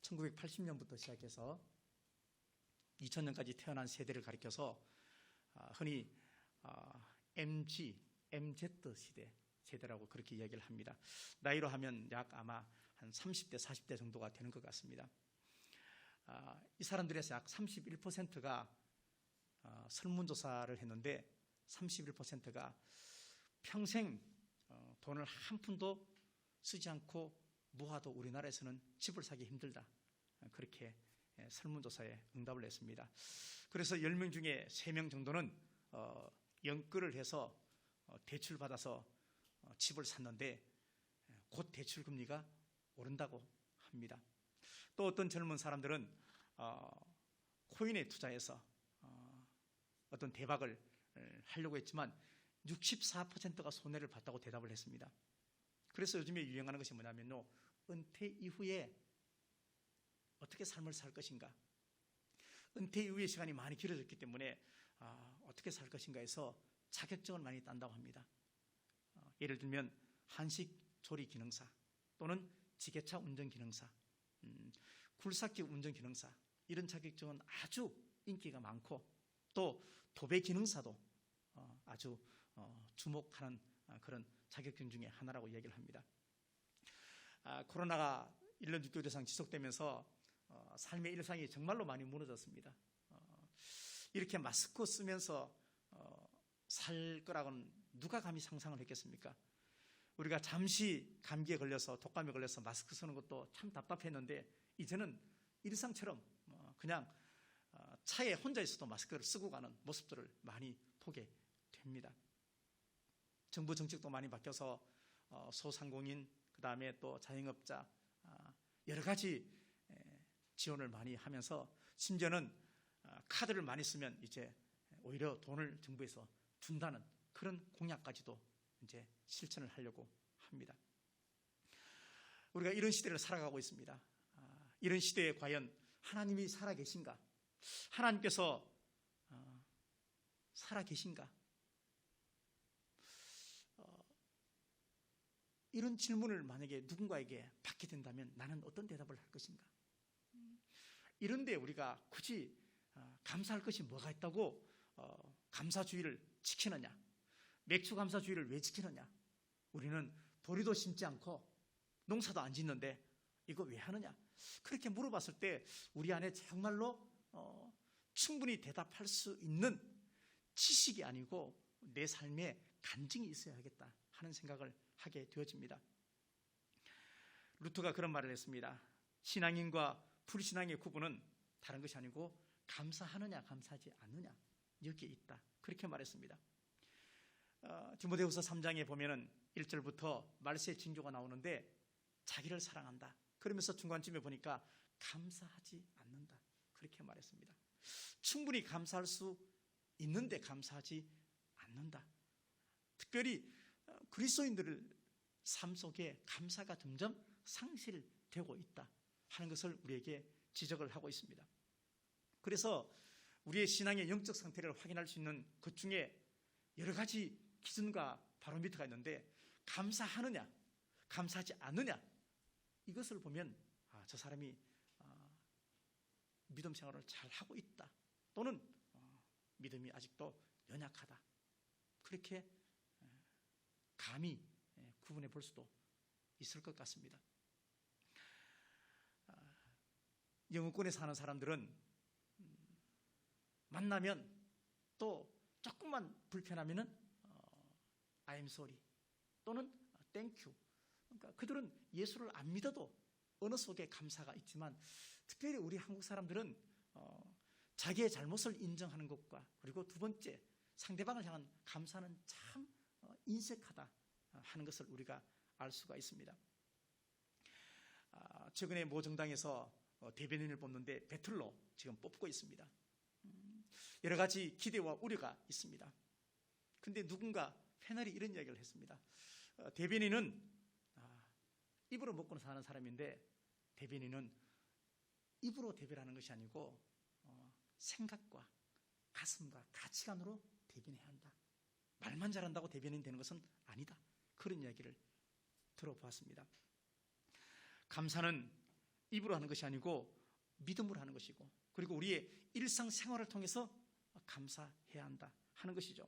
1980년부터 시작해서 2000년까지 태어난 세대를 가리켜서 흔히 MG, MZ 세대라고 그렇게 이야기를 합니다. 나이로 하면 약 아마 한 30대, 40대 정도가 되는 것 같습니다. 이 사람들에서 약 31%가 설문조사를 했는데 31%가 평생 돈을 한 푼도 쓰지 않고 모아도 우리나라에서는 집을 사기 힘들다. 그렇게 설문조사에 응답을 했습니다. 그래서 10명 중에 3명 정도는 연끌을 해서 대출받아서 집을 샀는데 곧 대출 금리가 오른다고 합니다. 또 어떤 젊은 사람들은 코인에 투자해서 어떤 대박을 하려고 했지만 64%가 손해를 봤다고 대답을 했습니다. 그래서 요즘에 유행하는 것이 뭐냐면요, 은퇴 이후에 어떻게 삶을 살 것인가, 은퇴 이후의 시간이 많이 길어졌기 때문에 어떻게 살 것인가 해서 자격증을 많이 딴다고 합니다. 예를 들면 한식 조리 기능사 또는 지게차 운전 기능사, 굴삭기 운전 기능사, 이런 자격증은 아주 인기가 많고 또 도배 기능사도 아주 주목하는 그런 자격증 중에 하나라고 이야기를 합니다. 코로나가 1년 6개월 이상 지속되면서 삶의 일상이 정말로 많이 무너졌습니다. 이렇게 마스크 쓰면서 살 거라고는 누가 감히 상상을 했겠습니까? 우리가 잠시 감기에 걸려서 독감에 걸려서 마스크 쓰는 것도 참 답답했는데 이제는 일상처럼 그냥 차에 혼자 있어도 마스크를 쓰고 가는 모습들을 많이 보게 됩니다. 정부 정책도 많이 바뀌어서 소상공인, 그 다음에 또 자영업자 여러 가지 지원을 많이 하면서 심지어는 카드를 많이 쓰면 이제 오히려 돈을 정부에서 준다는 그런 공약까지도 이제 실천을 하려고 합니다. 우리가 이런 시대를 살아가고 있습니다. 이런 시대에 과연 하나님이 살아계신가? 하나님께서 살아계신가? 이런 질문을 만약에 누군가에게 받게 된다면 나는 어떤 대답을 할 것인가? 이런데 우리가 굳이 감사할 것이 뭐가 있다고 감사주의를 지키느냐? 맥주 감사주의를 왜 지키느냐? 우리는 보리도 심지 않고 농사도 안 짓는데 이거 왜 하느냐? 그렇게 물어봤을 때 우리 안에 정말로 충분히 대답할 수 있는 지식이 아니고 내 삶에 간증이 있어야겠다 하는 생각을 하게 되어집니다. 루터가 그런 말을 했습니다. 신앙인과 불신앙의 구분은 다른 것이 아니고 감사하느냐 감사하지 않느냐 여기에 있다, 그렇게 말했습니다. 디모데후서 3장에 보면은 1절부터 말세의 징조가 나오는데 자기를 사랑한다, 그러면서 중간쯤에 보니까 감사하지 않는다, 그렇게 말했습니다. 충분히 감사할 수 있는데 감사하지 않는다. 특별히 그리스도인들의 삶 속에 감사가 점점 상실되고 있다 하는 것을 우리에게 지적을 하고 있습니다. 그래서 우리의 신앙의 영적 상태를 확인할 수 있는 것 중에 여러 가지 기준과 바로미터가 있는데 감사하느냐 감사하지 않느냐, 이것을 보면 저 사람이 믿음 생활을 잘 하고 있다 또는 믿음이 아직도 연약하다, 그렇게 감히 구분해 볼 수도 있을 것 같습니다. 영어권에 사는 사람들은 만나면 또 조금만 불편하면은 I'm sorry 또는 thank you. 그러니까 그들은 예수를 안 믿어도 언어 속에 감사가 있지만 특별히 우리 한국 사람들은 자기의 잘못을 인정하는 것과 그리고 두 번째 상대방을 향한 감사는 참 인색하다 하는 것을 우리가 알 수가 있습니다. 최근에 모 정당에서 대변인을 뽑는데 배틀로 지금 뽑고 있습니다. 여러 가지 기대와 우려가 있습니다. 그런데 누군가 패널이 이런 이야기를 했습니다. 대변인은 입으로 먹고 사는 사람인데 대변인은 입으로 대변하는 것이 아니고 생각과 가슴과 가치관으로 대변해야 한다. 말만 잘한다고 대변인 되는 것은 아니다. 그런 이야기를 들어보았습니다. 감사는 입으로 하는 것이 아니고 믿음으로 하는 것이고, 그리고 우리의 일상생활을 통해서 감사해야 한다 하는 것이죠.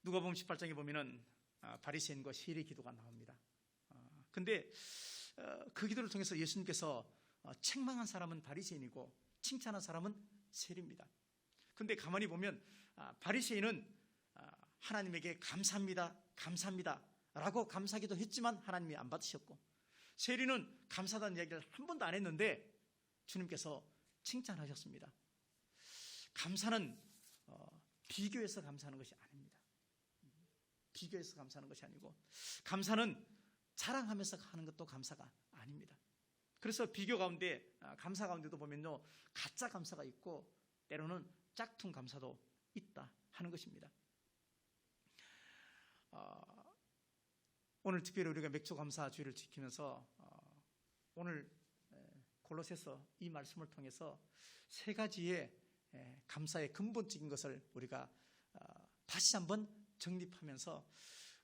누가복음 18장에 보면은 바리새인과 세리 기도가 나옵니다. 근데 그 기도를 통해서 예수님께서 책망한 사람은 바리새인이고 칭찬한 사람은 세리입니다. 근데 가만히 보면 바리새인은 하나님에게 감사합니다, 감사합니다 라고 감사기도 했지만 하나님이 안 받으셨고, 세리는 감사하다는 이야기를 한 번도 안 했는데 주님께서 칭찬하셨습니다. 감사는 비교해서 감사하는 것이 아닙니다. 비교해서 감사하는 것이 아니고, 감사는 자랑하면서 하는 것도 감사가 아닙니다. 그래서 비교 가운데, 감사 가운데도 보면요, 가짜 감사가 있고 때로는 짝퉁 감사도 있다 하는 것입니다. 오늘 특별히 우리가 맥주 감사 주일을 지키면서 오늘 골로새서 이 말씀을 통해서 세 가지의 감사의 근본적인 것을 우리가 다시 한번 정립하면서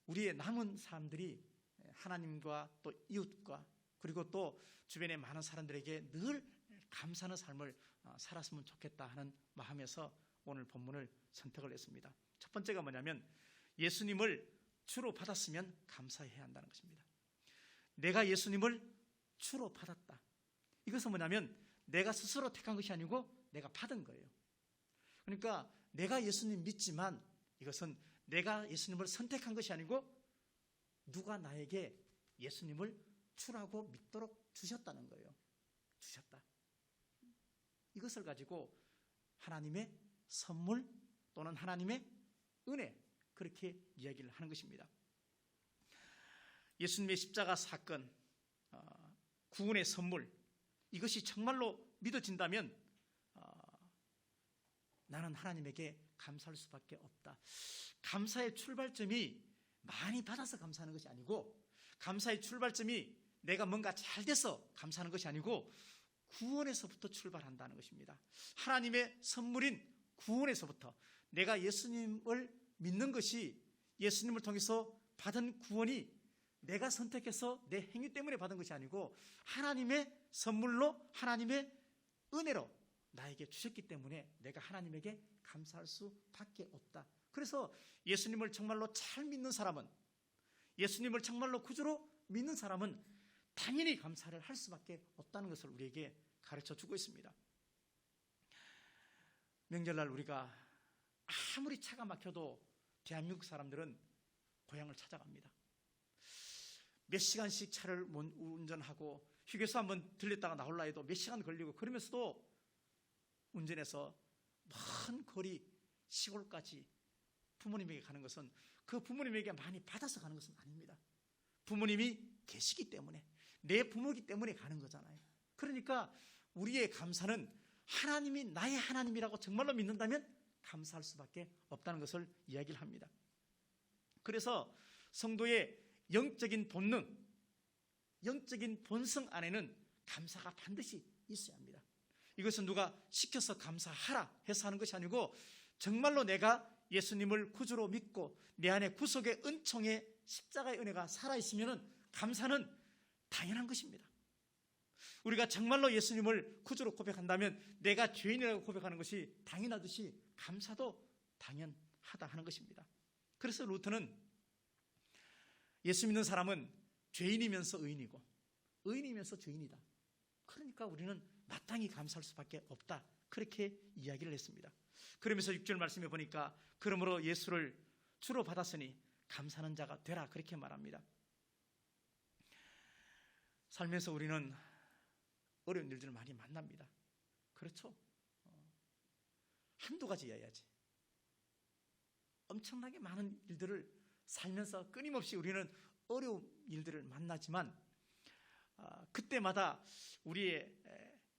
우리의 남은 사람들이 하나님과 또 이웃과 그리고 또 주변의 많은 사람들에게 늘 감사하는 삶을 살았으면 좋겠다 하는 마음에서 오늘 본문을 선택을 했습니다. 첫 번째가 뭐냐면 예수님을 주로 받았으면 감사해야 한다는 것입니다. 내가 예수님을 주로 받았다. 이것은 뭐냐면 내가 스스로 택한 것이 아니고 내가 받은 거예요. 그러니까 내가 예수님 믿지만 이것은 내가 예수님을 선택한 것이 아니고 누가 나에게 예수님을 주라고 믿도록 주셨다는 거예요. 주셨다. 이것을 가지고 하나님의 선물 또는 하나님의 은혜, 그렇게 이야기를 하는 것입니다. 예수님의 십자가 사건, 구원의 선물, 이것이 정말로 믿어진다면 나는 하나님에게 감사할 수밖에 없다. 감사의 출발점이 많이 받아서 감사하는 것이 아니고, 감사의 출발점이 내가 뭔가 잘 돼서 감사하는 것이 아니고 구원에서부터 출발한다는 것입니다. 하나님의 선물인 구원에서부터, 내가 예수님을 믿는 것이, 예수님을 통해서 받은 구원이 내가 선택해서 내 행위 때문에 받은 것이 아니고 하나님의 선물로, 하나님의 은혜로 나에게 주셨기 때문에 내가 하나님에게 감사할 수밖에 없다. 그래서 예수님을 정말로 잘 믿는 사람은, 예수님을 정말로 구주로 믿는 사람은 당연히 감사를 할 수밖에 없다는 것을 우리에게 가르쳐 주고 있습니다. 명절날 우리가 아무리 차가 막혀도 대한민국 사람들은 고향을 찾아갑니다. 몇 시간씩 차를 운전하고 휴게소 한번 들렸다가 나올라 해도 몇 시간 걸리고, 그러면서도 운전해서 먼 거리 시골까지 부모님에게 가는 것은 그 부모님에게 많이 받아서 가는 것은 아닙니다. 부모님이 계시기 때문에, 내 부모이기 때문에 가는 거잖아요. 그러니까 우리의 감사는 하나님이 나의 하나님이라고 정말로 믿는다면 감사할 수밖에 없다는 것을 이야기를 합니다. 그래서 성도의 영적인 본능, 영적인 본성 안에는 감사가 반드시 있어야 합니다. 이것은 누가 시켜서 감사하라 해서 하는 것이 아니고 정말로 내가 예수님을 구주로 믿고 내 안에 구속의 은총의 십자가의 은혜가 살아있으면 감사는 당연한 것입니다. 우리가 정말로 예수님을 구주로 고백한다면 내가 죄인이라고 고백하는 것이 당연하듯이 감사도 당연하다 하는 것입니다. 그래서 루터는 예수 믿는 사람은 죄인이면서 의인이고 의인이면서 죄인이다. 그러니까 우리는 마땅히 감사할 수밖에 없다. 그렇게 이야기를 했습니다. 그러면서 6절 말씀에 보니까 그러므로 예수를 주로 받았으니 감사하는 자가 되라, 그렇게 말합니다. 살면서 우리는 어려운 일들을 많이 만납니다. 그렇죠? 한두 가지여야지. 엄청나게 많은 일들을 살면서 끊임없이 우리는 어려운 일들을 만나지만 그때마다 우리의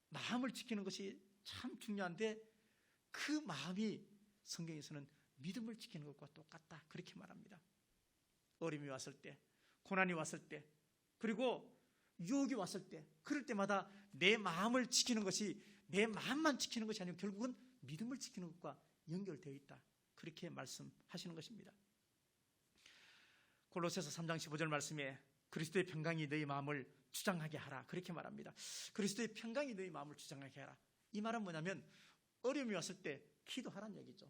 마음을 지키는 것이 참 중요한데 그 마음이 성경에서는 믿음을 지키는 것과 똑같다, 그렇게 말합니다. 어려움이 왔을 때, 고난이 왔을 때, 그리고 유혹이 왔을 때, 그럴 때마다 내 마음을 지키는 것이, 내 마음만 지키는 것이 아니고 결국은 믿음을 지키는 것과 연결되어 있다, 그렇게 말씀하시는 것입니다. 골로새서 3장 15절 말씀에 그리스도의 평강이 너희 마음을 주장하게 하라. 그렇게 말합니다. 그리스도의 평강이 너희 마음을 주장하게 하라. 이 말은 뭐냐면 어려움이 왔을 때 기도하라는 얘기죠.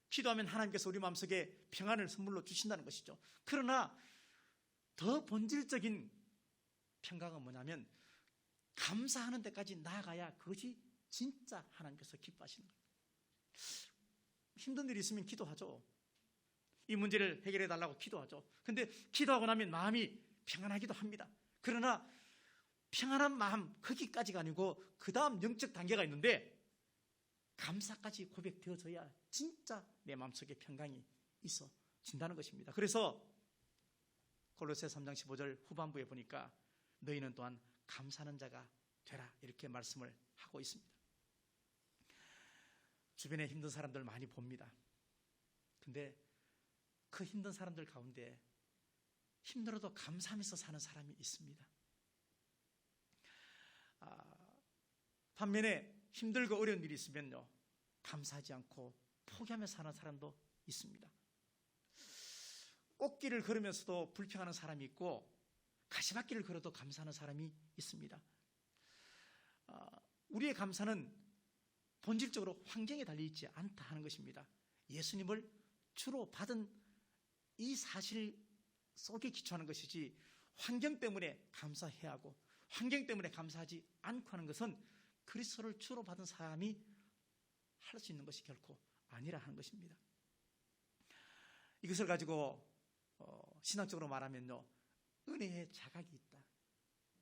기도하면 하나님께서 우리 마음속에 평안을 선물로 주신다는 것이죠. 그러나 더 본질적인 평강은 뭐냐면 감사하는 데까지 나아가야 그것이 진짜 하나님께서 기뻐하시는 거예요. 힘든 일이 있으면 기도하죠. 이 문제를 해결해 달라고 기도하죠. 근데 기도하고 나면 마음이 평안하기도 합니다. 그러나 평안한 마음 거기까지가 아니고 그 다음 영적 단계가 있는데 감사까지 고백되어져야 진짜 내 마음속에 평강이 있어진다는 것입니다. 그래서 골로새 3장 15절 후반부에 보니까 너희는 또한 감사하는 자가 되라 이렇게 말씀을 하고 있습니다. 주변에 힘든 사람들 많이 봅니다. 근데 그 힘든 사람들 가운데 힘들어도 감사하면서 사는 사람이 있습니다. 반면에 힘들고 어려운 일이 있으면요 감사하지 않고 포기하며 사는 사람도 있습니다. 꽃길을 걸으면서도 불평하는 사람이 있고 가시밭길을 걸어도 감사하는 사람이 있습니다. 우리의 감사는 본질적으로 환경에 달려있지 않다 하는 것입니다. 예수님을 주로 받은 이 사실 속에 기초하는 것이지 환경 때문에 감사해야 하고 환경 때문에 감사하지 않고 하는 것은 그리스도를 주로 받은 사람이 할 수 있는 것이 결코 아니라 하는 것입니다. 이것을 가지고 신학적으로 말하면요 은혜의 자각이 있다.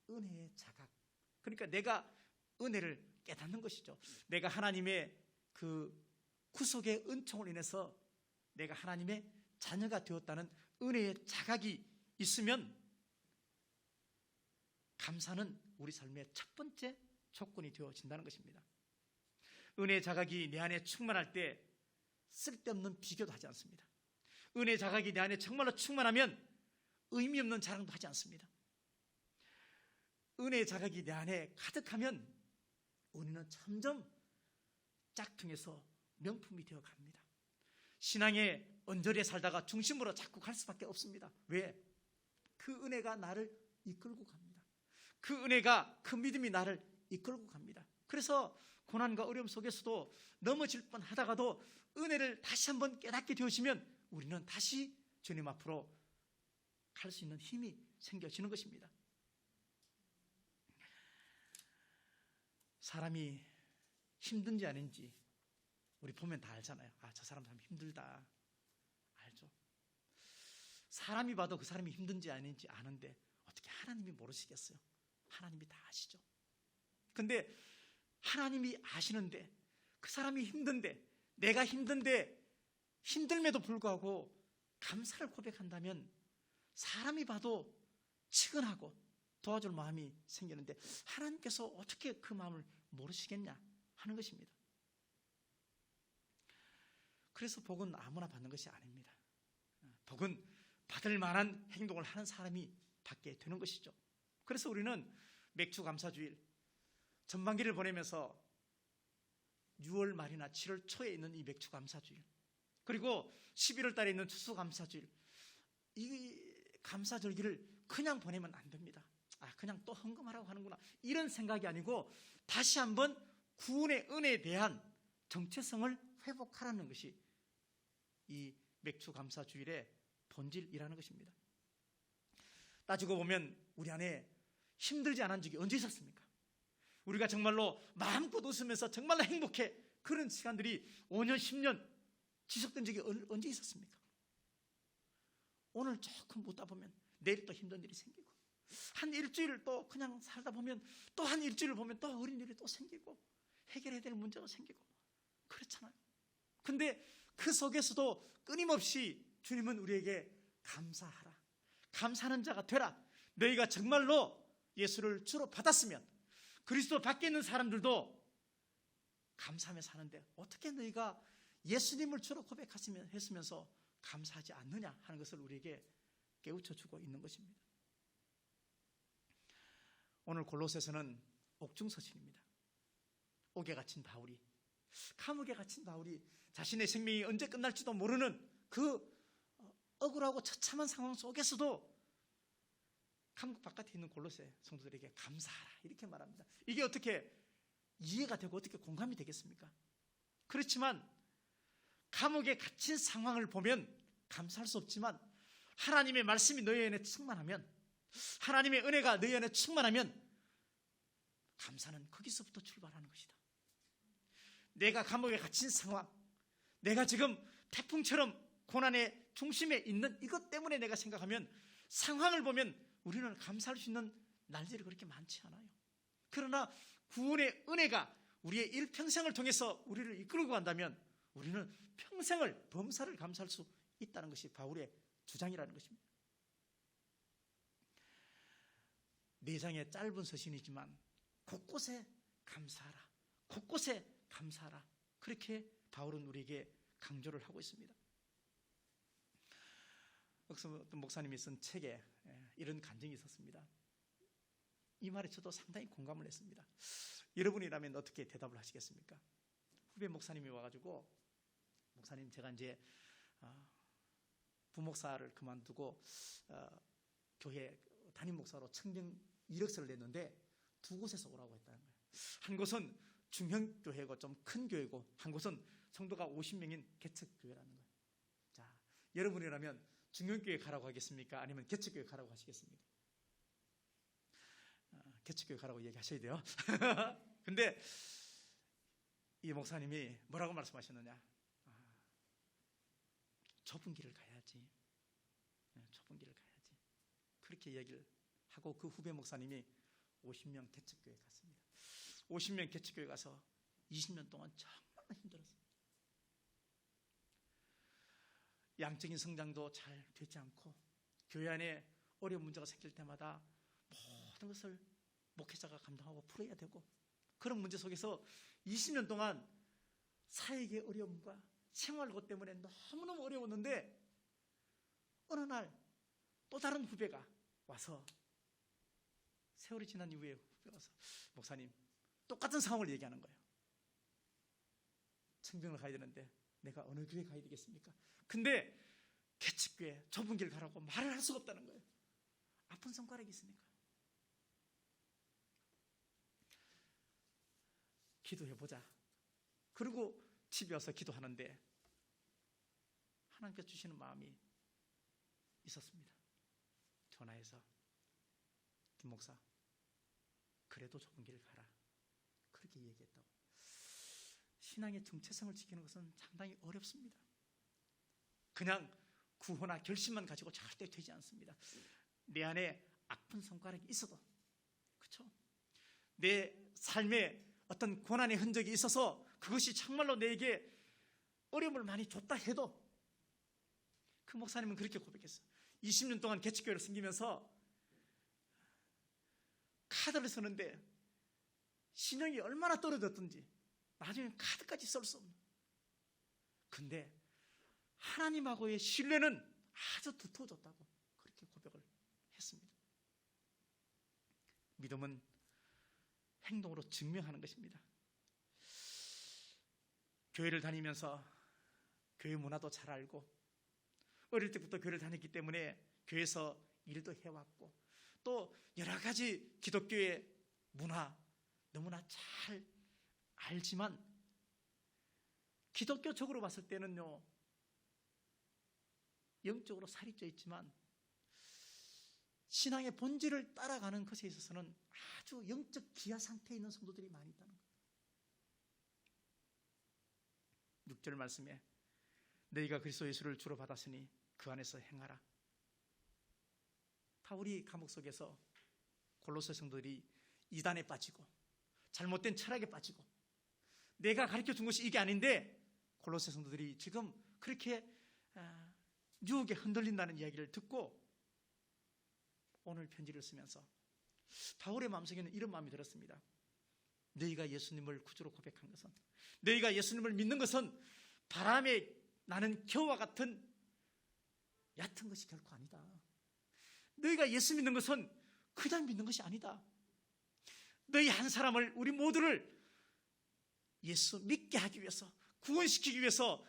은혜의 자각. 그러니까 내가 은혜를 깨닫는 것이죠. 내가 하나님의 그 구속의 은총을 인해서 내가 하나님의 자녀가 되었다는 은혜의 자각이 있으면 감사는 우리 삶의 첫 번째 조건이 되어진다는 것입니다. 은혜의 자각이 내 안에 충만할 때 쓸데없는 비교도 하지 않습니다. 은혜의 자각이 내 안에 정말로 충만하면 의미 없는 자랑도 하지 않습니다. 은혜의 자각이 내 안에 가득하면 우리는 점점 짝퉁에서 명품이 되어 갑니다. 신앙의 언저리에 살다가 중심으로 자꾸 갈 수밖에 없습니다. 왜? 그 은혜가 나를 이끌고 갑니다. 그 은혜가, 그 믿음이 나를 이끌고 갑니다. 그래서 고난과 어려움 속에서도 넘어질 뻔하다가도 은혜를 다시 한번 깨닫게 되어지면 우리는 다시 주님 앞으로 갈 수 있는 힘이 생겨지는 것입니다. 사람이 힘든지 아닌지 우리 보면 다 알잖아요. 저 사람 참 힘들다. 알죠? 사람이 봐도 그 사람이 힘든지 아닌지 아는데 어떻게 하나님이 모르시겠어요? 하나님이 다 아시죠. 근데 하나님이 아시는데 그 사람이 힘든데 내가 힘든데 힘듦에도 불구하고 감사를 고백한다면 사람이 봐도 측은하고 도와줄 마음이 생기는데 하나님께서 어떻게 그 마음을 모르시겠냐 하는 것입니다. 그래서 복은 아무나 받는 것이 아닙니다. 복은 받을 만한 행동을 하는 사람이 받게 되는 것이죠. 그래서 우리는 맥주 감사주일 전반기를 보내면서 6월 말이나 7월 초에 있는 이 맥주 감사주일 그리고 11월 달에 있는 추수감사주일 이 감사절기를 그냥 보내면 안 됩니다. 그냥 또 헌금하라고 하는구나 이런 생각이 아니고 다시 한번 구원의 은혜에 대한 정체성을 회복하라는 것이 이 맥주 감사주일의 본질이라는 것입니다. 따지고 보면 우리 안에 힘들지 않은 적이 언제 있었습니까? 우리가 정말로 마음껏 웃으면서 정말로 행복해 그런 시간들이 5년 10년 지속된 적이 언제 있었습니까? 오늘 조금 묻다 보면 내일 또 힘든 일이 생기고 한 일주일 또 그냥 살다 보면 또 한 일주일을 보면 또 어린 일이 또 생기고 해결해야 될 문제가 생기고 그렇잖아요. 근데 그 속에서도 끊임없이 주님은 우리에게 감사하라. 감사하는 자가 되라. 너희가 정말로 예수를 주로 받았으면 그리스도 밖에 있는 사람들도 감사하며 사는데 어떻게 너희가 예수님을 주로 고백했으면서 감사하지 않느냐 하는 것을 우리에게 깨우쳐주고 있는 것입니다. 오늘 골로새서는 옥중서신입니다. 옥에 갇힌 바울이 감옥에 갇힌 바울이 자신의 생명이 언제 끝날지도 모르는 그 억울하고 처참한 상황 속에서도 감옥 바깥에 있는 골로새 성도들에게 감사하라 이렇게 말합니다. 이게 어떻게 이해가 되고 어떻게 공감이 되겠습니까? 그렇지만 감옥에 갇힌 상황을 보면 감사할 수 없지만 하나님의 말씀이 너희 안에 충만하면, 하나님의 은혜가 너희 안에 충만하면 감사는 거기서부터 출발하는 것이다. 내가 감옥에 갇힌 상황, 내가 지금 태풍처럼 고난의 중심에 있는 이것 때문에 내가 생각하면, 상황을 보면 우리는 감사할 수 있는 날들이 그렇게 많지 않아요. 그러나 구원의 은혜가 우리의 일평생을 통해서 우리를 이끌고 간다면 우리는 평생을 범사를 감사할 수 있다는 것이 바울의 주장이라는 것입니다. 4장의 짧은 서신이지만 곳곳에 감사하라, 곳곳에 감사하라, 그렇게 바울은 우리에게 강조를 하고 있습니다. 어떤 목사님이 쓴 책에 이런 간증이 있었습니다. 이 말에 저도 상당히 공감을 했습니다. 여러분이라면 어떻게 대답을 하시겠습니까? 후배 목사님이 와가지고, 목사님 제가 이제 부목사를 그만두고 교회 담임 목사로 청정 이력서를 냈는데 2곳에서 오라고 했다는 거예요. 한 곳은 중형교회고 좀 큰 교회고, 한 곳은 성도가 50명인 개척교회라는 거예요. 자, 여러분이라면 중형교회 가라고 하겠습니까? 아니면 개척교회 가라고 하시겠습니까? 개척교회 가라고 얘기하셔야 돼요. 근데 이 목사님이 뭐라고 말씀하셨느냐? 좁은 길을 가야지. 좁은 길을 가야지. 그렇게 얘기를 하고 그 후배 목사님이 50명 개척교회 갔습니다. 50명 개척교회 가서 20년 동안 정말 힘들었습니다. 양적인 성장도 잘 되지 않고, 교회 안에 어려운 문제가 생길 때마다 모든 것을 목회자가 감당하고 풀어야 되고, 그런 문제 속에서 20년 동안 사역의 어려움과 생활고 때문에 너무너무 어려웠는데, 어느 날 또 다른 후배가 와서, 세월이 지난 이후에 후배가 와서 목사님, 똑같은 상황을 얘기하는 거예요. 청정을 가야 되는데 내가 어느 교회 가야 되겠습니까? 근데 개척교회 좁은 길 가라고 말을 할 수가 없다는 거예요. 아픈 손가락이 있으니까. 기도해보자. 그리고 집에 와서 기도하는데 하나님께서 주시는 마음이 있었습니다. 전화해서, 김 목사, 그래도 좁은 길을 가라, 그렇게 얘기했다고. 신앙의 정체성을 지키는 것은 상당히 어렵습니다. 그냥 구호나 결심만 가지고 절대 되지 않습니다. 내 안에 아픈 손가락이 있어도, 그렇죠? 내 삶에 어떤 고난의 흔적이 있어서 그것이 정말로 내게 어려움을 많이 줬다 해도, 그 목사님은 그렇게 고백했어요. 20년 동안 개척교회를 섬기면서 카드를 쓰는데 신용이 얼마나 떨어졌든지 나중에 카드까지 쓸 수 없는, 근데 하나님하고의 신뢰는 아주 두터워졌다고 그렇게 고백을 했습니다. 믿음은 행동으로 증명하는 것입니다. 교회를 다니면서 교회 문화도 잘 알고, 어릴 때부터 교회를 다녔기 때문에 교회에서 일도 해왔고, 또 여러 가지 기독교의 문화 너무나 잘 알지만, 기독교적으로 봤을 때는요, 영적으로 살이 쪄 있지만 신앙의 본질을 따라가는 것에 있어서는 아주 영적 기아 상태에 있는 성도들이 많이 있다는 거예요. 6절 말씀에 너희가 그리스도 예수를 주로 받았으니 그 안에서 행하라. 바울이 감옥 속에서 골로새 성도들이 이단에 빠지고 잘못된 철학에 빠지고 내가 가르쳐 준 것이 이게 아닌데, 골로새 성도들이 지금 그렇게 유혹에 흔들린다는 이야기를 듣고 오늘 편지를 쓰면서 바울의 마음속에는 이런 마음이 들었습니다. 너희가 예수님을 구주로 고백한 것은, 너희가 예수님을 믿는 것은 바람에 나는 겨와 같은 얕은 것이 결코 아니다. 너희가 예수 믿는 것은 그냥 믿는 것이 아니다. 너희 한 사람을, 우리 모두를 예수 믿게 하기 위해서, 구원시키기 위해서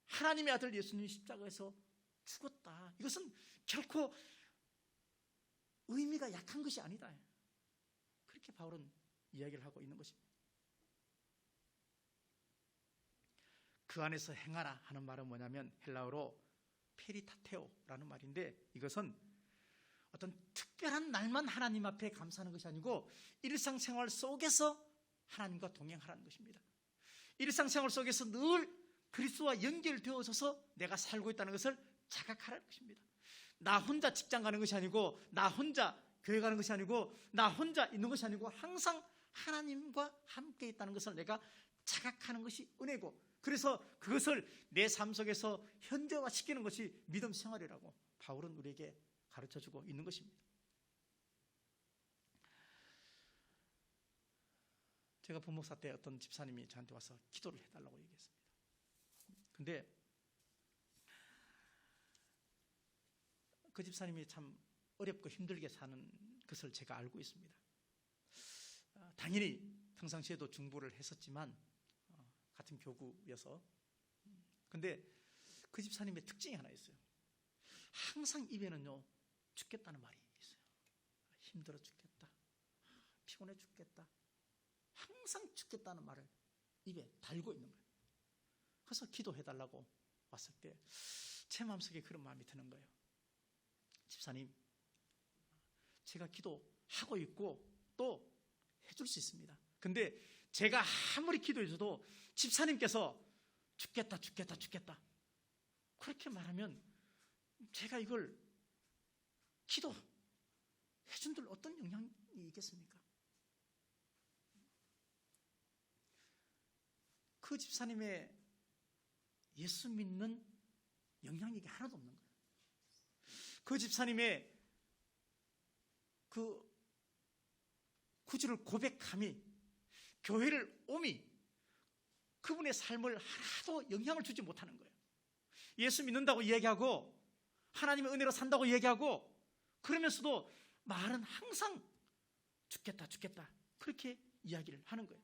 하나님의 아들 예수님이 십자가에서 죽었다. 이것은 결코 의미가 약한 것이 아니다. 그렇게 바울은 이야기를 하고 있는 것입니다. 그 안에서 행하라 하는 말은 뭐냐면 헬라어로 페리타테오라는 말인데, 이것은 어떤 특별한 날만 하나님 앞에 감사하는 것이 아니고 일상생활 속에서 하나님과 동행하라는 것입니다. 일상생활 속에서 늘 그리스도와 연결되어져서 내가 살고 있다는 것을 자각하라는 것입니다. 나 혼자 직장 가는 것이 아니고, 나 혼자 교회 가는 것이 아니고, 나 혼자 있는 것이 아니고 항상 하나님과 함께 있다는 것을 내가 자각하는 것이 은혜고, 그래서 그것을 내 삶 속에서 현대화시키는 것이 믿음 생활이라고 바울은 우리에게 가르쳐주고 있는 것입니다. 제가 부목사 때 어떤 집사님이 저한테 와서 기도를 해달라고 얘기했습니다. 근데 그 집사님이 참 어렵고 힘들게 사는 것을 제가 알고 있습니다. 당연히 평상시에도 중보를 했었지만 같은 교구여서. 근데 그 집사님의 특징이 하나 있어요. 항상 입에는요 죽겠다는 말이 있어요. 힘들어 죽겠다, 피곤해 죽겠다, 항상 죽겠다는 말을 입에 달고 있는 거예요. 그래서 기도해달라고 왔을 때 제 마음속에 그런 마음이 드는 거예요. 집사님, 제가 기도하고 있고 또 해줄 수 있습니다. 근데 제가 아무리 기도해줘도 집사님께서 죽겠다 죽겠다 죽겠다 그렇게 말하면 제가 이걸 기도해준들 어떤 영향이 있겠습니까? 그 집사님의 예수 믿는 영향력이 하나도 없는 거예요. 그 집사님의 그 구주를 고백함이, 교회를 옴이 그분의 삶을 하나도 영향을 주지 못하는 거예요. 예수 믿는다고 이야기하고 하나님의 은혜로 산다고 이야기하고 그러면서도 말은 항상 죽겠다 죽겠다 그렇게 이야기를 하는 거예요.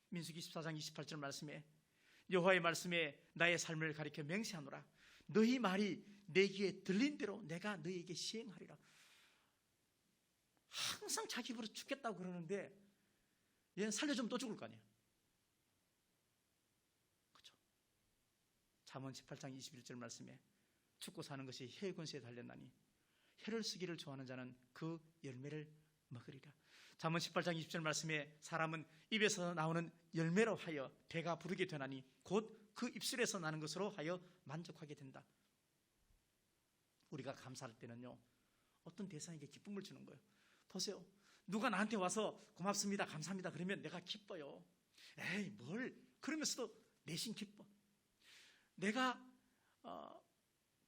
민수기 14장 28절 말씀에 여호와의 말씀에 나의 삶을 가리켜 맹세하노라. 너희 말이 내 귀에 들린 대로 내가 너희에게 시행하리라. 항상 자기 입으로 죽겠다고 그러는데 얘는 살려주면 또 죽을 거 아니에요. 그렇죠? 잠언 18장 21절 말씀에 죽고 사는 것이 혀의 권세에 달렸나니 혀를 쓰기를 좋아하는 자는 그 열매를 먹으리라. 잠언 18장 20절 말씀에 사람은 입에서 나오는 열매로 하여 배가 부르게 되나니 곧 그 입술에서 나는 것으로 하여 만족하게 된다. 우리가 감사할 때는요 어떤 대상에게 기쁨을 주는 거예요. 보세요, 누가 나한테 와서 고맙습니다 감사합니다 그러면 내가 기뻐요. 에이 뭘, 그러면서도 내심 기뻐. 내가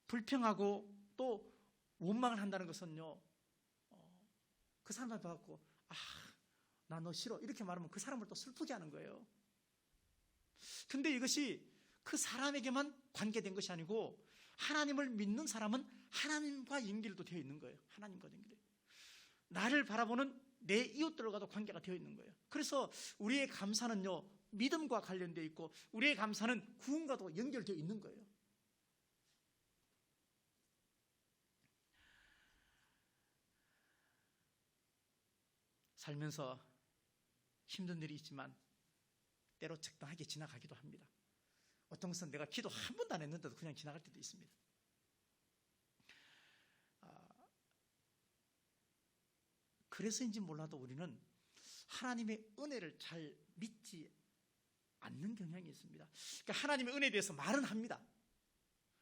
불평하고 또 원망을 한다는 것은요 그 사람한테 봐갖고 나 너 싫어 이렇게 말하면 그 사람을 또 슬프게 하는 거예요. 근데 이것이 그 사람에게만 관계된 것이 아니고 하나님을 믿는 사람은 하나님과 연결도 되어 있는 거예요. 하나님과 연결돼요. 나를 바라보는 내 이웃들과도 관계가 되어 있는 거예요. 그래서 우리의 감사는요 믿음과 관련되어 있고 우리의 감사는 구원과도 연결되어 있는 거예요. 살면서 힘든 일이 있지만 때로 적당하게 지나가기도 합니다. 어떤 것은 내가 기도 한 번도 안 했는데도 그냥 지나갈 때도 있습니다. 그래서인지 몰라도 우리는 하나님의 은혜를 잘 믿지 않는 경향이 있습니다. 그러니까 하나님의 은혜에 대해서 말은 합니다.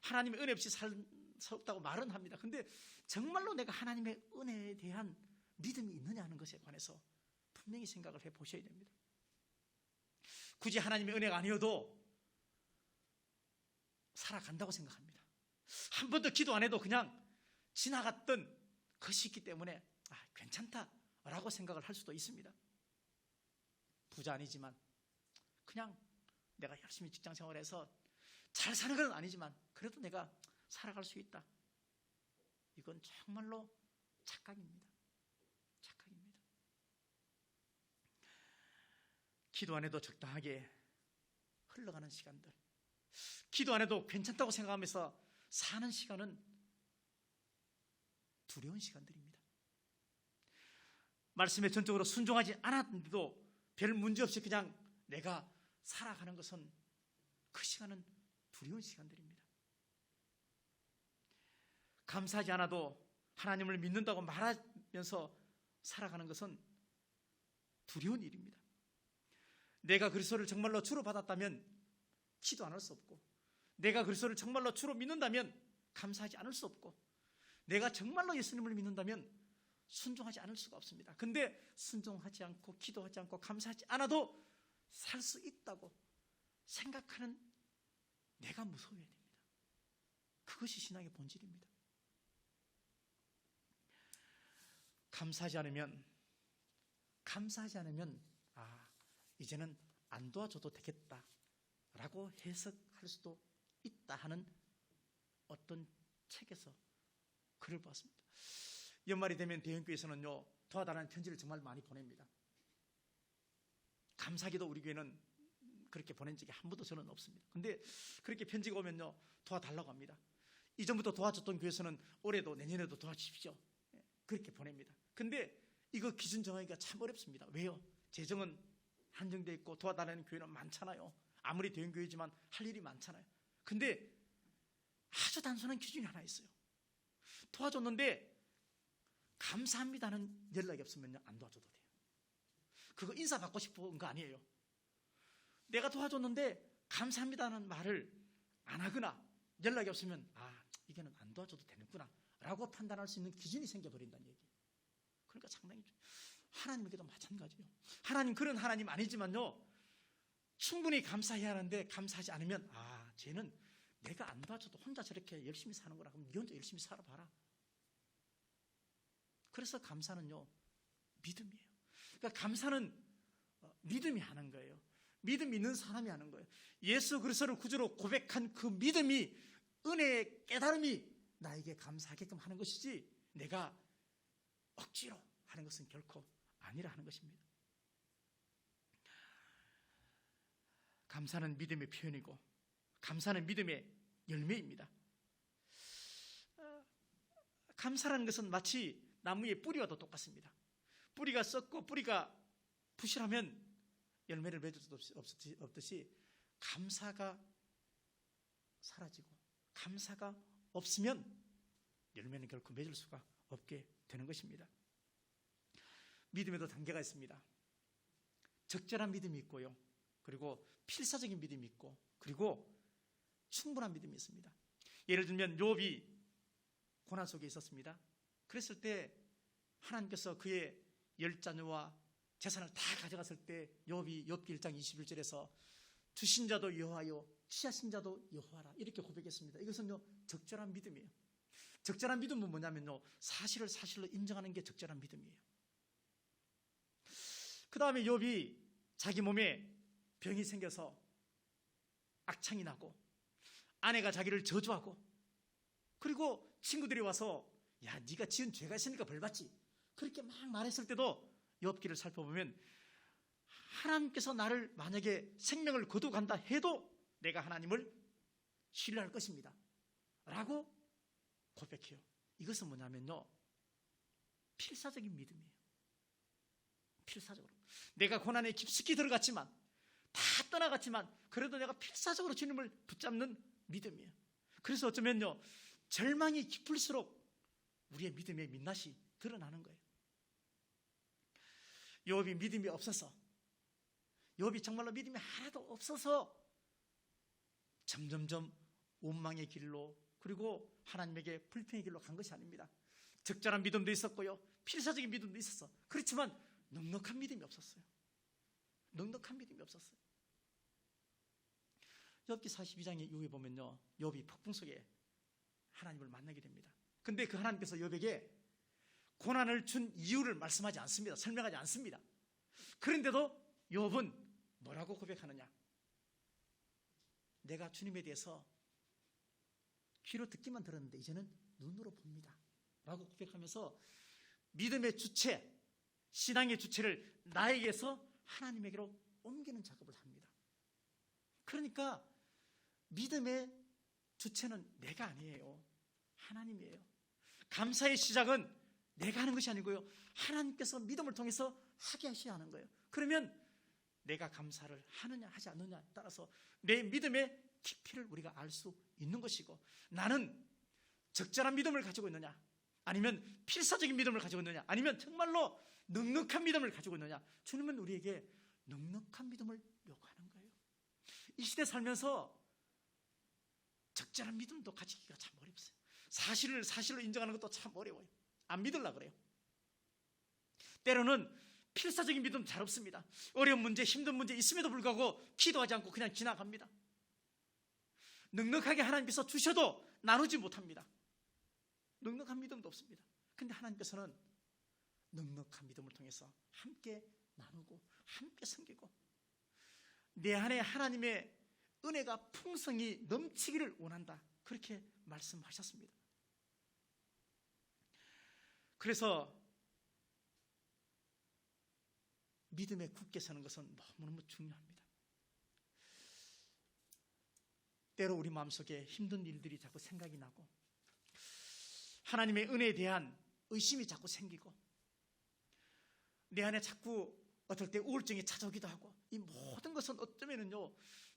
하나님의 은혜 없이 살 수 없다고 말은 합니다. 근데 정말로 내가 하나님의 은혜에 대한 믿음이 있느냐 하는 것에 관해서 분명히 생각을 해보셔야 됩니다. 굳이 하나님의 은혜가 아니어도 살아간다고 생각합니다. 한 번도 기도 안 해도 그냥 지나갔던 것이 있기 때문에 괜찮다라고 생각을 할 수도 있습니다. 부자 아니지만 그냥 내가 열심히 직장 생활해서 잘 사는 건 아니지만 그래도 내가 살아갈 수 있다. 이건 정말로 착각입니다. 착각입니다. 기도 안 해도 적당하게 흘러가는 시간들, 기도 안 해도 괜찮다고 생각하면서 사는 시간은 두려운 시간들입니다. 말씀에 전적으로 순종하지 않았는데도 별 문제 없이 그냥 내가 살아가는 것은, 그 시간은 두려운 시간들입니다. 감사하지 않아도 하나님을 믿는다고 말하면서 살아가는 것은 두려운 일입니다. 내가 그리스도를 정말로 주로 받았다면 기도 안 할 수 없고, 내가 그리스도를 정말로 주로 믿는다면 감사하지 않을 수 없고, 내가 정말로 예수님을 믿는다면 순종하지 않을 수가 없습니다. 근데 순종하지 않고 기도하지 않고 감사하지 않아도 살 수 있다고 생각하는 내가 무서워야 됩니다. 그것이 신앙의 본질입니다. 감사하지 않으면 이제는 안 도와줘도 되겠다라고 해석할 수도 있다 하는 어떤 책에서 글을 보았습니다. 연말이 되면 대형교회에서는요, 도와달라는 편지를 정말 많이 보냅니다. 감사기도 우리 교회는 그렇게 보낸 적이 한 번도 저는 없습니다. 근데 그렇게 편지가 오면요, 도와달라고 합니다. 이전부터 도와줬던 교회에서는 올해도 내년에도 도와주십시오, 그렇게 보냅니다. 근데 이거 기준 정하기가 참 어렵습니다. 왜요? 재정은 한정되어 있고 도와달라는 교회는 많잖아요. 아무리 대형교회지만 할 일이 많잖아요. 근데 아주 단순한 기준이 하나 있어요. 도와줬는데 감사합니다는 연락이 없으면 안 도와줘도 돼요. 그거 인사 받고 싶은 거 아니에요. 내가 도와줬는데 감사합니다는 말을 안 하거나 연락이 없으면 이게는 안 도와줘도 되는구나 라고 판단할 수 있는 기준이 생겨버린다는 얘기예요. 그러니까 상당히 하나님에게도 마찬가지예요. 하나님 그런 하나님 아니지만요, 충분히 감사해야 하는데 감사하지 않으면 쟤는 내가 안 도와줘도 혼자 저렇게 열심히 사는 거라, 그럼 네 혼자 열심히 살아봐라. 그래서 감사는요, 믿음이에요. 그러니까 감사는 믿음이 하는 거예요. 믿음 있는 사람이 하는 거예요. 예수 그리스도를 구주로 고백한 그 믿음이, 은혜의 깨달음이 나에게 감사하게끔 하는 것이지, 내가 억지로 하는 것은 결코 아니라 하는 것입니다. 감사는 믿음의 표현이고, 감사는 믿음의 열매입니다. 감사라는 것은 마치 나무의 뿌리와도 똑같습니다. 뿌리가 썩고 뿌리가 부실하면 열매를 맺을 수 없듯이 감사가 사라지고 감사가 없으면 열매는 결코 맺을 수가 없게 되는 것입니다. 믿음에도 단계가 있습니다. 적절한 믿음이 있고요, 그리고 필사적인 믿음이 있고, 그리고 충분한 믿음이 있습니다. 예를 들면 욥이 고난 속에 있었습니다. 그랬을 때 하나님께서 그의 10자녀와 재산을 다 가져갔을 때 욥이 욥기 1장 21절에서 주신 자도 여호와요, 취하신 자도 여호와라, 이렇게 고백했습니다. 이것은요, 적절한 믿음이에요. 적절한 믿음은 뭐냐면요, 사실을 사실로 인정하는 게 적절한 믿음이에요. 그 다음에 욥이 자기 몸에 병이 생겨서 악창이 나고, 아내가 자기를 저주하고, 그리고 친구들이 와서 야, 네가 지은 죄가 있으니까 벌 받지, 그렇게 막 말했을 때도 욥기를 살펴보면 하나님께서 나를 만약에 생명을 거두간다 해도 내가 하나님을 신뢰할 것입니다 라고 고백해요. 이것은 뭐냐면요, 필사적인 믿음이에요. 필사적으로 내가 고난에 깊숙이 들어갔지만, 다 떠나갔지만, 그래도 내가 필사적으로 주님을 붙잡는 믿음이에요. 그래서 어쩌면요, 절망이 깊을수록 우리의 믿음의 민낯이 드러나는 거예요. 욥이 믿음이 없어서, 욥이 정말로 믿음이 하나도 없어서 점점점 원망의 길로, 그리고 하나님에게 불평의 길로 간 것이 아닙니다. 적절한 믿음도 있었고요, 필사적인 믿음도 있었어. 그렇지만 넉넉한 믿음이 없었어요. 넉넉한 믿음이 없었어요. 욥기 42장 이후에 보면요, 욥이 폭풍 속에 하나님을 만나게 됩니다. 근데 그 하나님께서 욥에게 고난을 준 이유를 말씀하지 않습니다. 설명하지 않습니다. 그런데도 욥은 뭐라고 고백하느냐? 내가 주님에 대해서 귀로 듣기만 들었는데 이제는 눈으로 봅니다 라고 고백하면서 믿음의 주체, 신앙의 주체를 나에게서 하나님에게로 옮기는 작업을 합니다. 그러니까 믿음의 주체는 내가 아니에요, 하나님이에요. 감사의 시작은 내가 하는 것이 아니고요, 하나님께서 믿음을 통해서 하게 하셔야 하는 거예요. 그러면 내가 감사를 하느냐 하지 않느냐에 따라서 내 믿음의 깊이를 우리가 알 수 있는 것이고, 나는 적절한 믿음을 가지고 있느냐, 아니면 필사적인 믿음을 가지고 있느냐, 아니면 정말로 넉넉한 믿음을 가지고 있느냐. 주님은 우리에게 넉넉한 믿음을 요구하는 거예요. 이 시대 살면서 적절한 믿음도 가지기가 참 어렵어요. 사실을 사실로 인정하는 것도 참 어려워요. 안 믿으려고 그래요. 때로는 필사적인 믿음 잘 없습니다. 어려운 문제, 힘든 문제 있음에도 불구하고 기도하지 않고 그냥 지나갑니다. 넉넉하게 하나님께서 주셔도 나누지 못합니다. 넉넉한 믿음도 없습니다. 근데 하나님께서는 넉넉한 믿음을 통해서 함께 나누고 함께 섬기고 내 안에 하나님의 은혜가 풍성히 넘치기를 원한다, 그렇게 말씀하셨습니다. 그래서 믿음에 굳게 서는 것은 너무너무 중요합니다. 때로 우리 마음속에 힘든 일들이 자꾸 생각이 나고 하나님의 은혜에 대한 의심이 자꾸 생기고 내 안에 자꾸 어떨 때 우울증이 찾아오기도 하고, 이 모든 것은 어쩌면은요,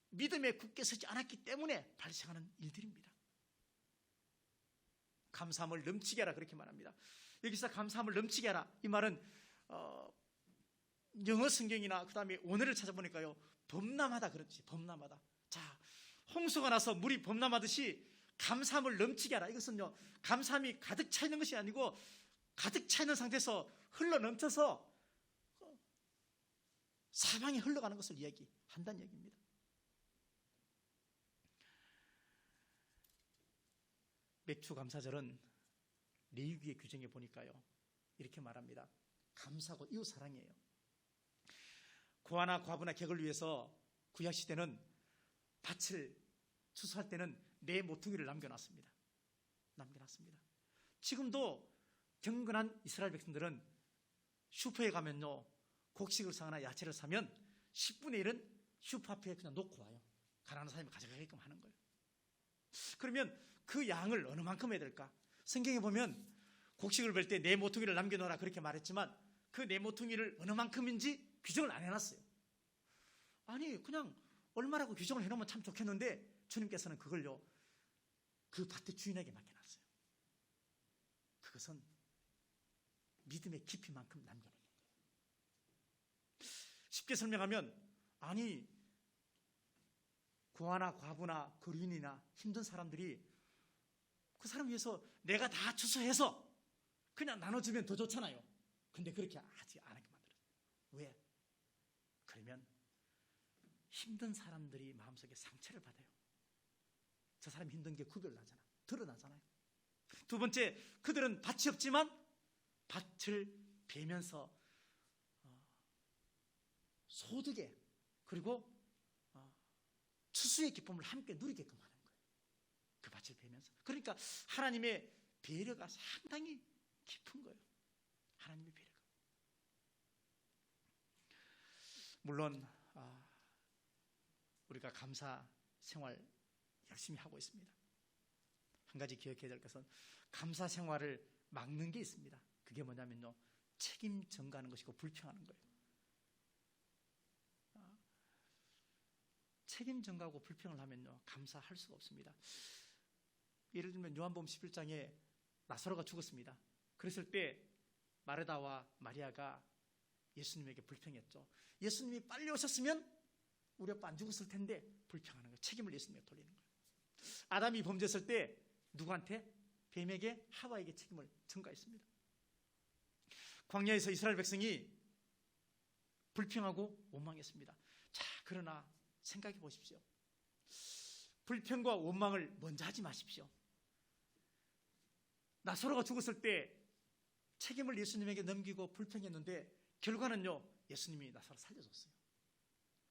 믿음에 굳게 서지 않았기 때문에 발생하는 일들입니다. 감사함을 넘치게 하라, 그렇게 말합니다. 여기서 감사함을 넘치게 하라, 이 말은 영어 성경이나 그 다음에 원어를 찾아보니까요, 범람하다 그렇지, 범람하다. 자, 홍수가 나서 물이 범람하듯이 감사함을 넘치게 하라. 이것은요, 감사함이 가득 차 있는 것이 아니고 가득 차 있는 상태에서 흘러 넘쳐서 사방에 흘러가는 것을 이야기한다는 얘기입니다. 맥주 감사절은 레위기의 규정에 보니까요, 이렇게 말합니다. 감사하고 이웃 사랑이에요. 고아나 과부나 객을 위해서 구약시대는 밭을 추수할 때는 네 모퉁이를 남겨놨습니다. 지금도 경건한 이스라엘 백성들은 슈퍼에 가면요, 곡식을 사거나 야채를 사면 10분의 1은 슈퍼 앞에 그냥 놓고 와요. 가난한 사람이 가져가게끔 하는 거예요. 그러면 그 양을 어느 만큼 해야 될까? 성경에 보면 곡식을 벨 때 네 모퉁이를 남겨놓으라 그렇게 말했지만 그 네 모퉁이를 어느 만큼인지 규정을 안 해놨어요. 아니, 그냥 얼마라고 규정을 해놓으면 참 좋겠는데 주님께서는 그걸요, 그 밭의 주인에게 맡겨놨어요. 그것은 믿음의 깊이만큼 남겨놓는 거예요. 쉽게 설명하면, 아니, 고아나 과부나 거류인이나 힘든 사람들이 그 사람 위해서 내가 다 추수해서 그냥 나눠주면 더 좋잖아요. 근데 그렇게 하지 않게 만들어요. 왜? 그러면 힘든 사람들이 마음속에 상처를 받아요. 저 사람이 힘든 게 구별나잖아, 드러나잖아요. 두 번째, 그들은 밭이 없지만 밭을 베면서 소득에 그리고 추수의 기쁨을 함께 누리게끔 하는 거예요. 그 밭을 베면서. 그러니까 하나님의 배려가 상당히 깊은 거예요. 하나님의 배려가. 물론 우리가 감사 생활 열심히 하고 있습니다. 한 가지 기억해야 될 것은 감사 생활을 막는 게 있습니다. 그게 뭐냐면요, 책임 전가하는 것이고 불평하는 거예요. 책임 전가하고 불평을 하면요, 감사할 수가 없습니다. 예를 들면 요한복음 11장에 나사로가 죽었습니다. 그랬을 때 마르다와 마리아가 예수님에게 불평했죠. 예수님이 빨리 오셨으면 우리 아빠 안 죽었을 텐데, 불평하는 거예요. 책임을 예수님에게 돌리는 거예요. 아담이 범죄했을 때 누구한테? 뱀에게, 하와에게 책임을 전가했습니다. 광야에서 이스라엘 백성이 불평하고 원망했습니다. 자, 그러나 생각해 보십시오. 불평과 원망을 먼저 하지 마십시오. 나사로가 죽었을 때 책임을 예수님에게 넘기고 불평했는데 결과는요, 예수님이 나사로 살려줬어요.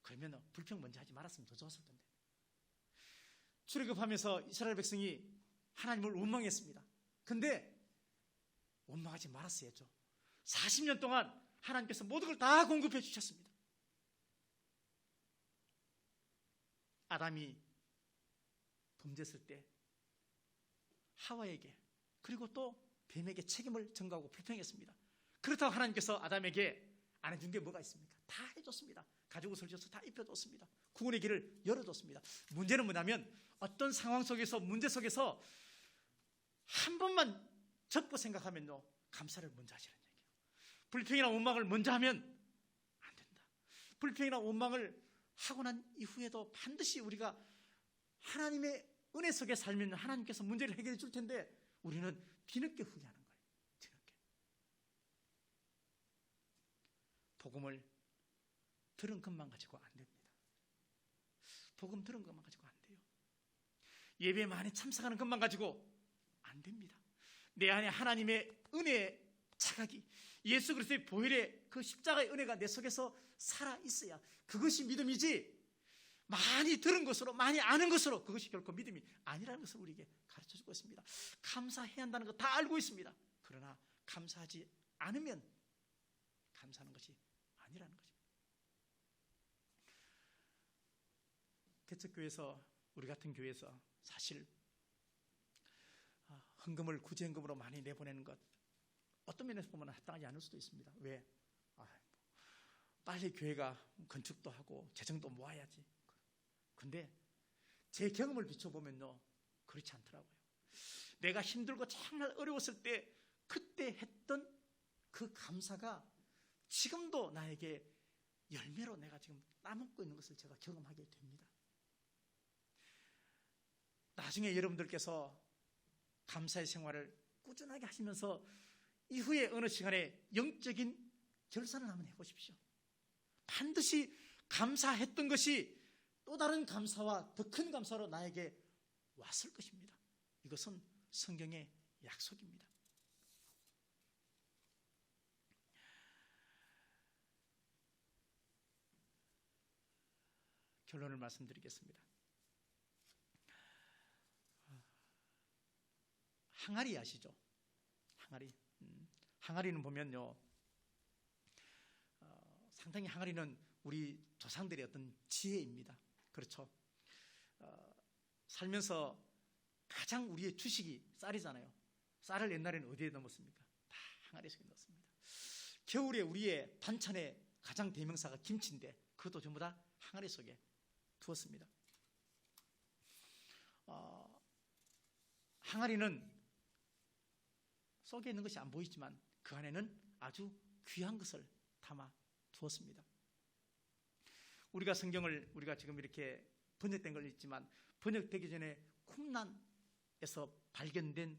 그러면 불평 먼저 하지 말았으면 더 좋았을 텐데. 출애굽하면서 이스라엘 백성이 하나님을 원망했습니다. 근데 원망하지 말았어야죠. 40년 동안 하나님께서 모든 걸 다 공급해 주셨습니다. 아담이 범죄했을 때 하와에게, 그리고 또 뱀에게 책임을 전가하고 불평했습니다. 그렇다고 하나님께서 아담에게 안 해준 게 뭐가 있습니까? 다 해줬습니다. 가죽옷을 져서 다 입혀줬습니다. 구원의 길을 열어줬습니다. 문제는 뭐냐면 어떤 상황 속에서, 문제 속에서 한 번만 접고 생각하면요, 감사를 먼저 하시는 얘기예요. 불평이나 원망을 먼저 하면 안 된다. 불평이나 원망을 하고 난 이후에도 반드시 우리가 하나님의 은혜 속에 살면 하나님께서 문제를 해결해 줄 텐데 우리는 뒤늦게 후회하는 거예요. 뒤늦게. 복음을 들은 것만 가지고 안 됩니다. 복음 들은 것만 가지고 안 돼요. 예배에 많이 참석하는 것만 가지고 안 됩니다. 내 안에 하나님의 은혜의 자각이, 예수 그리스도의 보혈의 그 십자가의 은혜가 내 속에서 살아 있어야 그것이 믿음이지, 많이 들은 것으로, 많이 아는 것으로 그것이 결코 믿음이 아니라는 것을 우리에게 가르쳐주고 있습니다. 감사해야 한다는 거 다 알고 있습니다. 그러나 감사하지 않으면 감사하는 것이 아니라는 것입니다. 개척교회에서, 우리 같은 교회에서 사실 헌금을 구제헌금으로 많이 내보내는 것, 어떤 면에서 보면 합당하지 않을 수도 있습니다. 왜? 빨리 교회가 건축도 하고 재정도 모아야지. 근데 제 경험을 비춰보면요, 그렇지 않더라고요. 내가 힘들고 정말 어려웠을 때 그때 했던 그 감사가 지금도 나에게 열매로 내가 지금 따먹고 있는 것을 제가 경험하게 됩니다. 나중에 여러분들께서 감사의 생활을 꾸준하게 하시면서 이후에 어느 시간에 영적인 결산을 한번 해보십시오. 반드시 감사했던 것이 또 다른 감사와 더 큰 감사로 나에게 왔을 것입니다. 이것은 성경의 약속입니다. 결론을 말씀드리겠습니다. 항아리 아시죠? 항아리. 항아리는 보면요, 상당히 항아리는 우리 조상들의 어떤 지혜입니다. 그렇죠? 살면서 가장 우리의 주식이 쌀이잖아요. 쌀을 옛날에는 어디에 넣었습니까? 다 항아리 속에 넣었습니다. 겨울에 우리의 반찬의 가장 대명사가 김치인데 그것도 전부 다 항아리 속에 두었습니다. 항아리는 속에 있는 것이 안 보이지만 그 안에는 아주 귀한 것을 담아 두었습니다. 우리가 성경을, 우리가 지금 이렇게 번역된 걸 읽지만 번역되기 전에 쿰란에서 발견된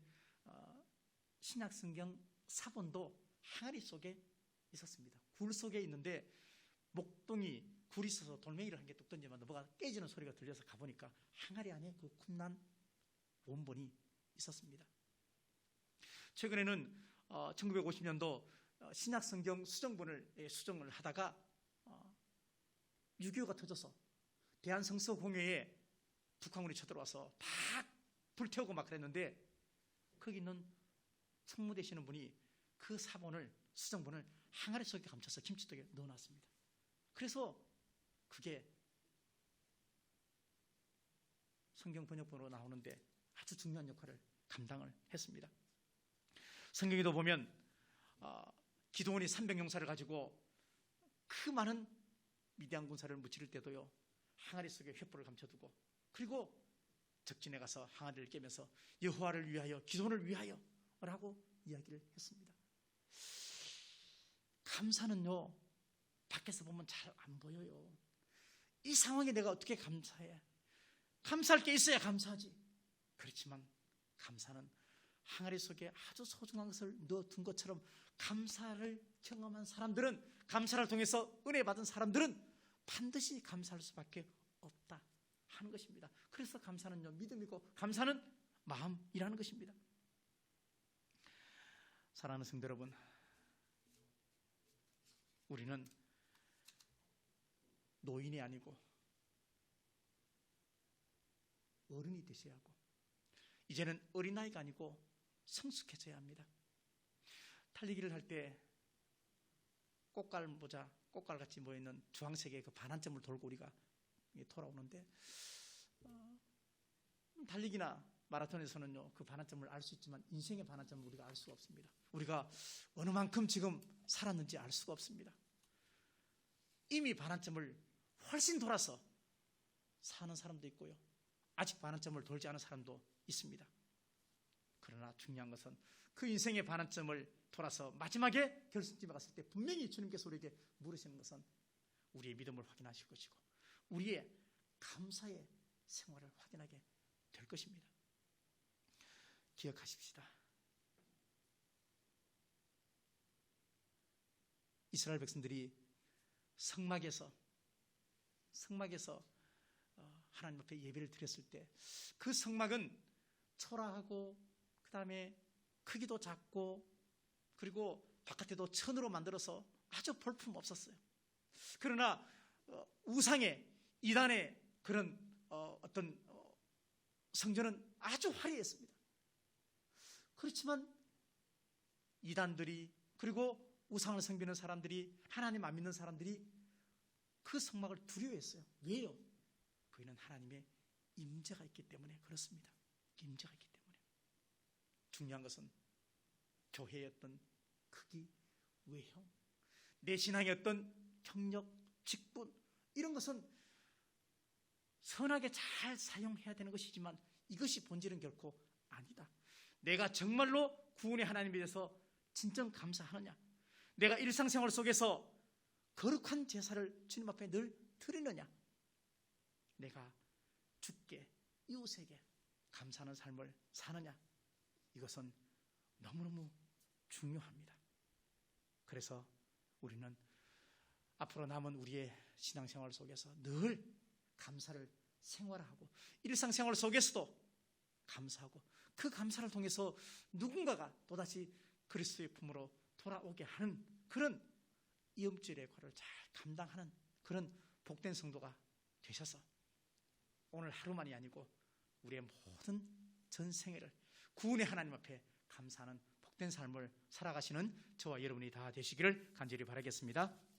신약 성경 사본도 항아리 속에 있었습니다. 굴 속에 있는데 목동이 굴이 있어서 돌멩이를 한 개 뚝 던지면 뭐가 깨지는 소리가 들려서 가보니까 항아리 안에 그 쿰란 원본이 있었습니다. 최근에는 1950년도 신약 성경 수정본을 수정을 하다가 6.25가 터져서 대한성서공회에 북한군이 쳐들어와서 막 불태우고 막 그랬는데 거기 있는 청무 되시는 분이 그 사본을, 수정본을 항아리 속에 감춰서 김치통에 넣어놨습니다. 그래서 그게 성경 번역본으로 나오는데 아주 중요한 역할을 감당을 했습니다. 성경에도 보면 기드온이 300용사를 가지고 그 많은 미디안 군사를 무찌를 때도요, 항아리 속에 횃불을 감춰두고, 그리고 적진에 가서 항아리를 깨면서 여호와를 위하여, 기드온을 위하여 라고 이야기를 했습니다. 감사는요, 밖에서 보면 잘 안 보여요. 이 상황에 내가 어떻게 감사해? 감사할 게 있어야 감사하지. 그렇지만 감사는 항아리 속에 아주 소중한 것을 넣어둔 것처럼 감사를 경험한 사람들은, 감사를 통해서 은혜 받은 사람들은 반드시 감사할 수밖에 없다 하는 것입니다. 그래서 감사는요, 믿음이고 감사는 마음이라는 것입니다. 사랑하는 성도 여러분, 우리는 노인이 아니고 어른이 되셔야 하고, 이제는 어린아이가 아니고 성숙해져야 합니다. 달리기를 할 때 꽃갈 모자, 꽃갈같이 모여있는 주황색의 그 반환점을 돌고 우리가 돌아오는데 달리기나 마라톤에서는요, 그 반환점을 알 수 있지만 인생의 반환점을 우리가 알 수가 없습니다. 우리가 어느 만큼 지금 살았는지 알 수가 없습니다. 이미 반환점을 훨씬 돌아서 사는 사람도 있고요, 아직 반환점을 돌지 않은 사람도 있습니다. 그러나 중요한 것은 그 인생의 반환점을 돌아서 마지막에 결승점에 갔을 때 분명히 주님께서 우리에게 물으시는 것은 우리의 믿음을 확인하실 것이고 우리의 감사의 생활을 확인하게 될 것입니다. 기억하십시다. 이스라엘 백성들이 성막에서 하나님 앞에 예배를 드렸을 때 그 성막은 초라하고 그 다음에 크기도 작고 그리고 바깥에도 천으로 만들어서 아주 볼품 없었어요. 그러나 우상의 이단의 그런 어떤 성전은 아주 화려했습니다. 그렇지만 이단들이 그리고 우상을 섬기는 사람들이 하나님 안 믿는 사람들이 그 성막을 두려워했어요. 왜요? 거기는 하나님의 임재가 있기 때문에 그렇습니다. 임재가 있기 때문에. 중요한 것은 교회의 어떤 크기, 외형, 내 신앙의 어떤 경력, 직분 이런 것은 선하게 잘 사용해야 되는 것이지만 이것이 본질은 결코 아니다. 내가 정말로 구원의 하나님에 대해서 진정 감사하느냐, 내가 일상생활 속에서 거룩한 제사를 주님 앞에 늘 드리느냐, 내가 주께 이웃에게 감사하는 삶을 사느냐, 이것은 너무너무 중요합니다. 그래서 우리는 앞으로 남은 우리의 신앙생활 속에서 늘 감사를 생활하고 일상생활 속에서도 감사하고 그 감사를 통해서 누군가가 또다시 그리스도의 품으로 돌아오게 하는 그런 이음절의 역할을 잘 감당하는 그런 복된 성도가 되셔서 오늘 하루만이 아니고 우리의 모든 전생애를 구원의 하나님 앞에 감사하는 복된 삶을 살아가시는 저와 여러분이 다 되시기를 간절히 바라겠습니다.